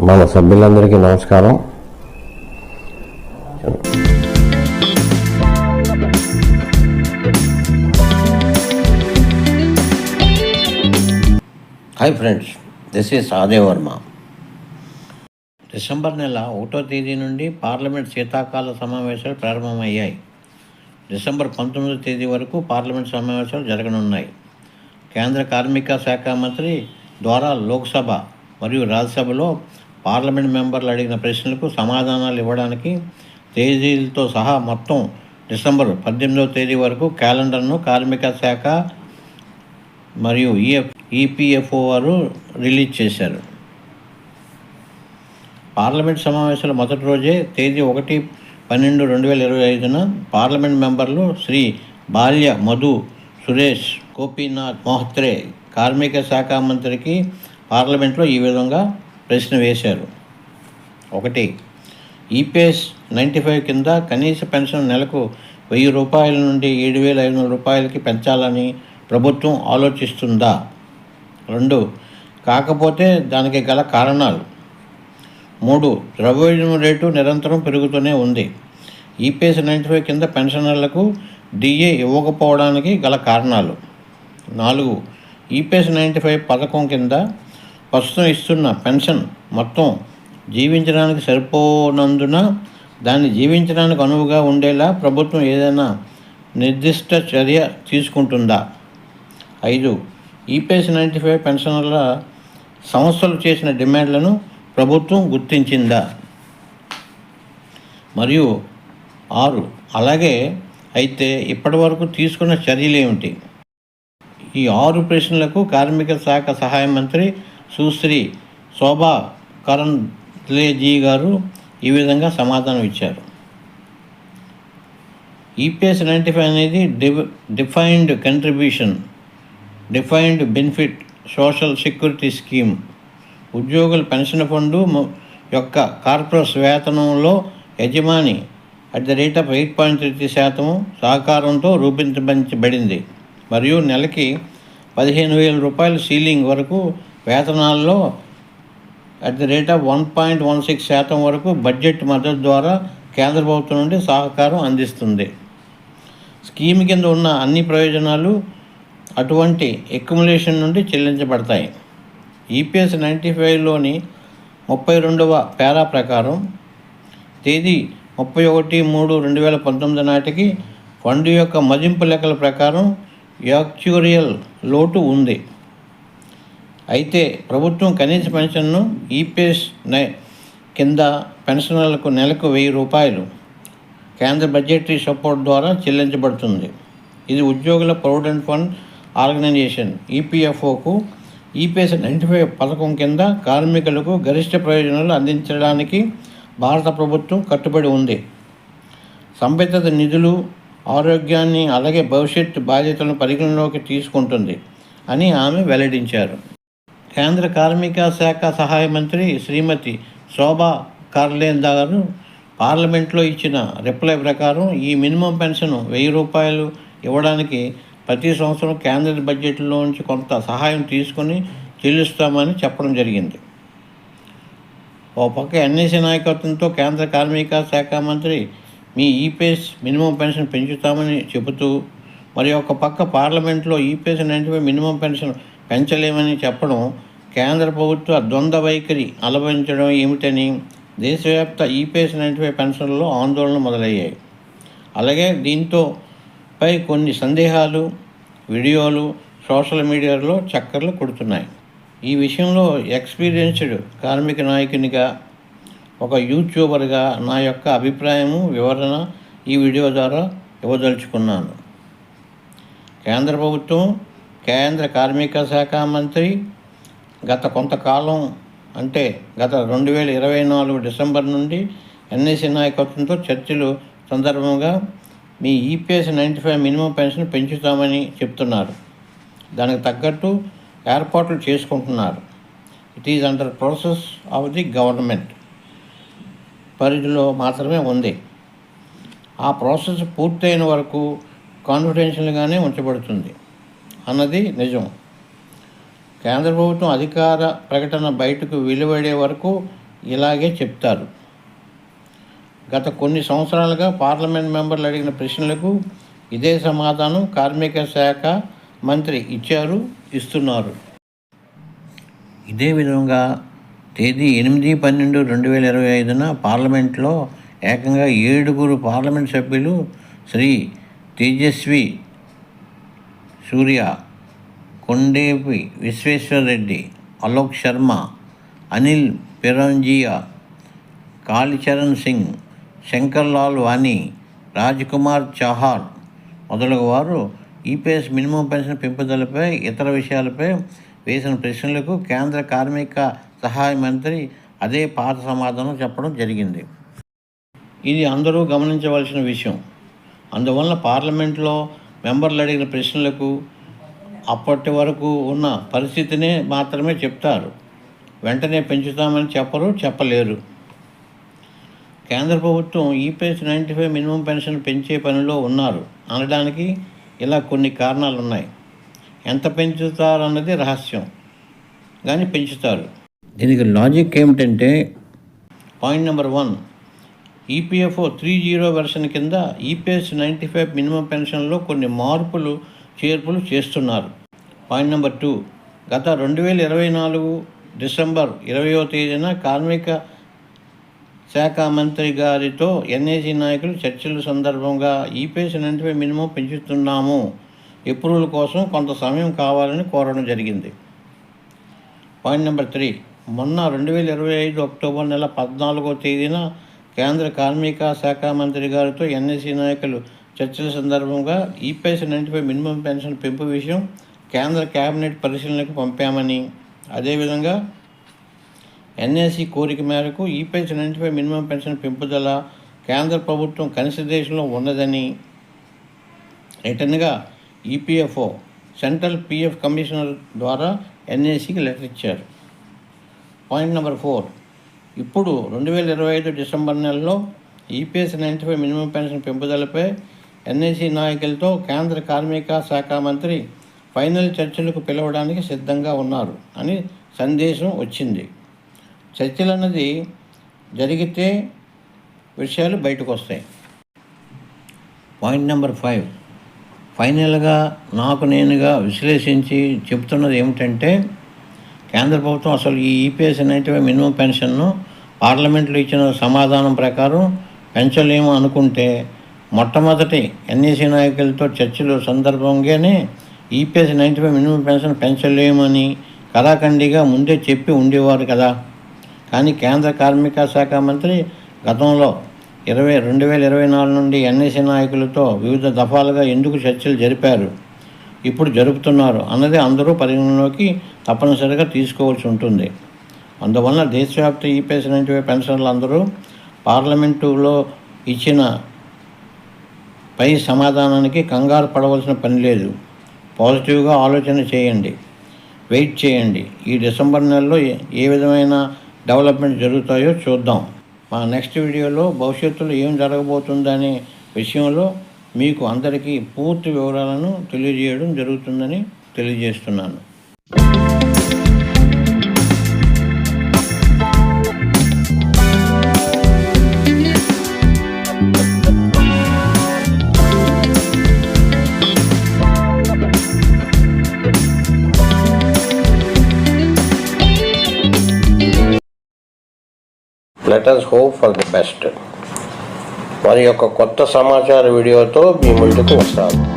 మన సభ్యులందరికీ నమస్కారం. Hi friends, this is Adev Varma. December నెల 1వ తేదీ నుండి పార్లమెంట్ శీతాకాల సమావేశాలు ప్రారంభమయ్యాయి. డిసెంబర్ 19వ తేదీ వరకు పార్లమెంట్ సమావేశాలు జరగనున్నాయి. కేంద్ర కార్మిక శాఖ మంత్రి ద్వారా లోక్సభ మరియు రాజ్యసభలో పార్లమెంట్ మెంబర్లు అడిగిన ప్రశ్నలకు సమాధానాలు ఇవ్వడానికి తేదీలతో సహా మొత్తం డిసెంబర్ 18వ తేదీ వరకు క్యాలెండర్ను కార్మిక శాఖ మరియు ఈపీఎఫ్ఓ వారు రిలీజ్ చేశారు. పార్లమెంట్ సమావేశాల మొదటి రోజే తేదీ 1/12/2025న పార్లమెంట్ మెంబర్లు శ్రీ బాల్య మధు సురేష్ గోపీనాథ్ మోహత్రే కార్మిక శాఖ మంత్రికి పార్లమెంట్లో ఈ విధంగా ప్రశ్న వేశారు. 1. ఈపీఎస్ 95 కింద కనీస పెన్షన్ నెలకు 1000 రూపాయల నుండి 7,500 రూపాయలకి పెంచాలని ప్రభుత్వం ఆలోచిస్తుందా? 2. కాకపోతే దానికి గల కారణాలు. 3. ద్రవ్యోల్బణం రేటు నిరంతరం పెరుగుతూనే ఉంది. ఈపీఎస్ 95 కింద పెన్షనర్లకు డిఏ ఇవ్వకపోవడానికి గల కారణాలు. 4. ఈపీఎస్ 95 పథకం కింద ప్రస్తుతం ఇస్తున్న పెన్షన్ మొత్తం జీవించడానికి సరిపోనందున దాన్ని జీవించడానికి అనువుగా ఉండేలా ప్రభుత్వం ఏదైనా నిర్దిష్ట చర్య తీసుకుంటుందా? 5. ఈపీఎస్ 95 పెన్షనర్ల సంస్థలు చేసిన డిమాండ్లను ప్రభుత్వం గుర్తించిందా? మరియు 6. అలాగే అయితే ఇప్పటివరకు తీసుకున్న చర్యలు ఏమిటి? ఈ 6 ప్రశ్నలకు కార్మిక శాఖ సహాయ మంత్రి సుశ్రీ శోభా కరంద్లేజీ గారు ఈ విధంగా సమాధానం ఇచ్చారు. ఈపీఎస్ 95 అనేది defined contribution defined benefit social security scheme. ఉద్యోగుల పెన్షన్ ఫండు యొక్క కార్పొరేట్ వేతనంలో యజమాని @8.33% సహకారంతో రూపొందించబడింది మరియు నెలకి 15,000 రూపాయల సీలింగ్ వరకు వేతనాల్లో @1.16% వరకు బడ్జెట్ మద్దతు ద్వారా కేంద్ర ప్రభుత్వం నుండి సహకారం అందిస్తుంది. స్కీమ్ కింద ఉన్న అన్ని ప్రయోజనాలు అటువంటి అక్యుములేషన్ నుండి చెల్లించబడతాయి. ఈపీఎస్ 95లోని 32వ పారా ప్రకారం తేదీ 31/3/2019 నాటికి ఫండ్ యొక్క మదింపు లెక్కల ప్రకారం యాక్చురియల్ లోటు ఉంది. అయితే ప్రభుత్వం కనీస పెన్షన్ను ఈపీఎస్ కింద పెన్షనర్లకు నెలకు 1000 రూపాయలు కేంద్ర బడ్జెటరీ సపోర్ట్ ద్వారా చెల్లించబడుతుంది. ఇది ఉద్యోగుల ప్రొవిడెంట్ ఫండ్ ఆర్గనైజేషన్ ఈపీఎఫ్ఓకు ఈపీఎస్ 95 పథకం కింద కార్మికులకు గరిష్ట ప్రయోజనాలు అందించడానికి భారత ప్రభుత్వం కట్టుబడి ఉంది. సంబంధిత నిధులు, ఆరోగ్యాన్ని అలాగే భవిష్యత్తు బాధ్యతలను పరిగణలోకి తీసుకుంటుంది అని ఆమె వెల్లడించారు. కేంద్ర కార్మిక శాఖ సహాయ మంత్రి శ్రీమతి శోభా కరంద్లేజే గారు పార్లమెంట్లో ఇచ్చిన రిప్లై ప్రకారం ఈ మినిమం పెన్షన్ 1000 రూపాయలు ఇవ్వడానికి ప్రతి సంవత్సరం కేంద్ర బడ్జెట్లో నుంచి కొంత సహాయం తీసుకొని చెల్లిస్తామని చెప్పడం జరిగింది. ఓ పక్క ఎన్ఎస్సీ నాయకత్వంతో కేంద్ర కార్మిక శాఖ మంత్రి మీ ఈపీఎస్ మినిమం పెన్షన్ పెంచుతామని చెబుతూ మరి ఒక పక్క పార్లమెంట్లో ఈపీఎస్ 95 మినిమం పెన్షన్ పెంచలేమని చెప్పడం కేంద్ర ప్రభుత్వ ద్వంద్వ వైఖరి అలవరించడం ఏమిటని దేశవ్యాప్త ఈపీఎస్ 95 పెన్షన్లలో ఆందోళన మొదలయ్యాయి. అలాగే దీంతో పై కొన్ని సందేహాలు, వీడియోలు సోషల్ మీడియాలో చక్కర్లు కొడుతున్నాయి. ఈ విషయంలో ఎక్స్పీరియన్స్డ్ కార్మిక నాయకునిగా, ఒక యూట్యూబర్గా నా యొక్క అభిప్రాయము, వివరణ ఈ వీడియో ద్వారా ఇవ్వదలుచుకున్నాను. కేంద్ర ప్రభుత్వం, కేంద్ర కార్మిక శాఖ మంత్రి గత కొంతకాలం అంటే గత 2024 డిసెంబర్ నుండి ఎన్ఎస్సీ నాయకత్వంతో చర్చలు సందర్భంగా మీ ఈపీఎస్ 95 మినిమం పెన్షన్ పెంచుతామని చెప్తున్నారు. దానికి తగ్గట్టు ఏర్పాట్లు చేసుకుంటున్నారు. It is under process of the government పరిధిలో మాత్రమే ఉంది. ఆ ప్రాసెస్ పూర్తయిన వరకు కాన్ఫిడెన్షియల్గానే ఉంచబడుతుంది అన్నది నిజం. కేంద్ర ప్రభుత్వం అధికార ప్రకటన బయటకు వెలువడే వరకు ఇలాగే చెప్తారు. గత కొన్ని సంవత్సరాలుగా పార్లమెంట్ మెంబర్లు అడిగిన ప్రశ్నలకు ఇదే సమాధానం కార్మిక శాఖ మంత్రి ఇస్తున్నారు. ఇదే విధంగా తేదీ 8/12/2025 పార్లమెంట్లో ఏకంగా 7 పార్లమెంట్ సభ్యులు శ్రీ తేజస్వి సూర్య, కొండేపి విశ్వేశ్వరరెడ్డి, అలోక్ శర్మ, అనిల్ పిరంజియా, కాళీచరణ్ సింగ్, శంకర్ లాల్ వానీ, రాజ్ కుమార్ చౌహాన్ మొదలగు వారు ఈపీఎస్ మినిమం పెన్షన్ పెంపుదలపై ఇతర విషయాలపై వేసిన ప్రశ్నలకు కేంద్ర కార్మిక సహాయ మంత్రి అదే పాత సమాధానం చెప్పడం జరిగింది. ఇది అందరూ గమనించవలసిన విషయం. అందువలన పార్లమెంట్లో మెంబర్లు అడిగిన ప్రశ్నలకు అప్పటి వరకు ఉన్న పరిస్థితినే మాత్రమే చెప్తారు. వెంటనే పెంచుతామని చెప్పలేరు. కేంద్ర ప్రభుత్వం ఈపీఎస్ 95 మినిమం పెన్షన్ పెంచే పనిలో ఉన్నారు అనడానికి ఇలా కొన్ని కారణాలు ఉన్నాయి. ఎంత పెంచుతారన్నది రహస్యం, కానీ పెంచుతారు. దీనికి లాజిక్ ఏమిటంటే, పాయింట్ నెంబర్ 1, ఈపీఎఫ్ఓ 3.0 వెర్షన్ కింద ఈపీఎస్ 95 మినిమం పెన్షన్లో కొన్ని చేర్పులు చేస్తున్నారు. పాయింట్ నెంబర్ 2, గత 2024 డిసెంబర్ 20వ తేదీన కార్మిక శాఖ మంత్రి గారితో ఎన్ఏసీ నాయకులు చర్చల సందర్భంగా ఈపీఎస్ 95 మినిమం పెంచుతున్నాము, అప్రూవల్ కోసం కొంత సమయం కావాలని కోరడం జరిగింది. పాయింట్ నెంబర్ 3, మొన్న 2025 అక్టోబర్ నెల 14వ తేదీన కేంద్ర కార్మిక శాఖ మంత్రి గారితో ఎన్ఏసీ నాయకులు చర్చల సందర్భంగా ఈపీఎస్ 95 మినిమం పెన్షన్ పెంపు విషయం కేంద్ర కేబినెట్ పరిశీలనకు పంపామని, అదేవిధంగా ఎన్ఏసీ కోరిక మేరకు ఈపీఎస్ 95 మినిమం పెన్షన్ పెంపుదల కేంద్ర ప్రభుత్వం కన్సిడరేషన్లో ఉన్నదని రిటర్న్గా ఈపీఎఫ్ఓ సెంట్రల్ పీఎఫ్ కమిషనర్ ద్వారా ఎన్ఏసీకి లెటర్ ఇచ్చారు. పాయింట్ నెంబర్ 4, ఇప్పుడు 2025 డిసెంబర్ నెలలో ఈపీఎస్ 95 మినిమం పెన్షన్ పెంపుదలపై ఎన్ఏసీ నాయకులతో కేంద్ర కార్మిక శాఖ మంత్రి ఫైనల్ చర్చలకు పిలవడానికి సిద్ధంగా ఉన్నారు అని సందేశం వచ్చింది. చర్చలు అన్నది జరిగితే విషయాలు బయటకు వస్తాయి. పాయింట్ నెంబర్ 5, ఫైనల్గా నాకు నేనుగా విశ్లేషించి చెబుతున్నది ఏమిటంటే, కేంద్ర ప్రభుత్వం అసలు ఈ ఈపీఎస్ 95 మినిమం పెన్షన్ను పార్లమెంట్లో ఇచ్చిన సమాధానం ప్రకారం పెంచలేము అనుకుంటే మొట్టమొదటి ఎన్ఏసీ నాయకులతో చర్చల సందర్భంగానే ఈపీఎస్ 95 మినిమం పెన్షన్ పెంచలేమని కరాఖండిగా ముందే చెప్పి ఉండేవారు కదా. కానీ కేంద్ర కార్మిక శాఖ మంత్రి గతంలో 2024 నుండి ఎన్ఏసీ నాయకులతో వివిధ దఫాలుగా ఎందుకు చర్చలు జరిపారు, ఇప్పుడు జరుపుతున్నారు అన్నది అందరూ పరిగణలోకి తప్పనిసరిగా తీసుకోవాల్సి ఉంటుంది. అందువలన దేశవ్యాప్త ఈపీఎస్ 95 పెన్షన్లు అందరూ పార్లమెంటులో ఇచ్చిన పై సమాధానానికి కంగారు పడవలసిన పని లేదు. పాజిటివ్గా ఆలోచన చేయండి, వెయిట్ చేయండి. ఈ డిసెంబర్ నెలలో ఏ విధమైన డెవలప్మెంట్ జరుగుతాయో చూద్దాం. మా నెక్స్ట్ వీడియోలో భవిష్యత్తులో ఏం జరగబోతుందనే విషయంలో మీకు అందరికీ పూర్తి వివరాలను తెలియజేయడం జరుగుతుందని తెలియజేస్తున్నాను. Let us hope for the best. మరి యొక్క కొత్త సమాచార వీడియోతో మీ ముందుకు వస్తాను.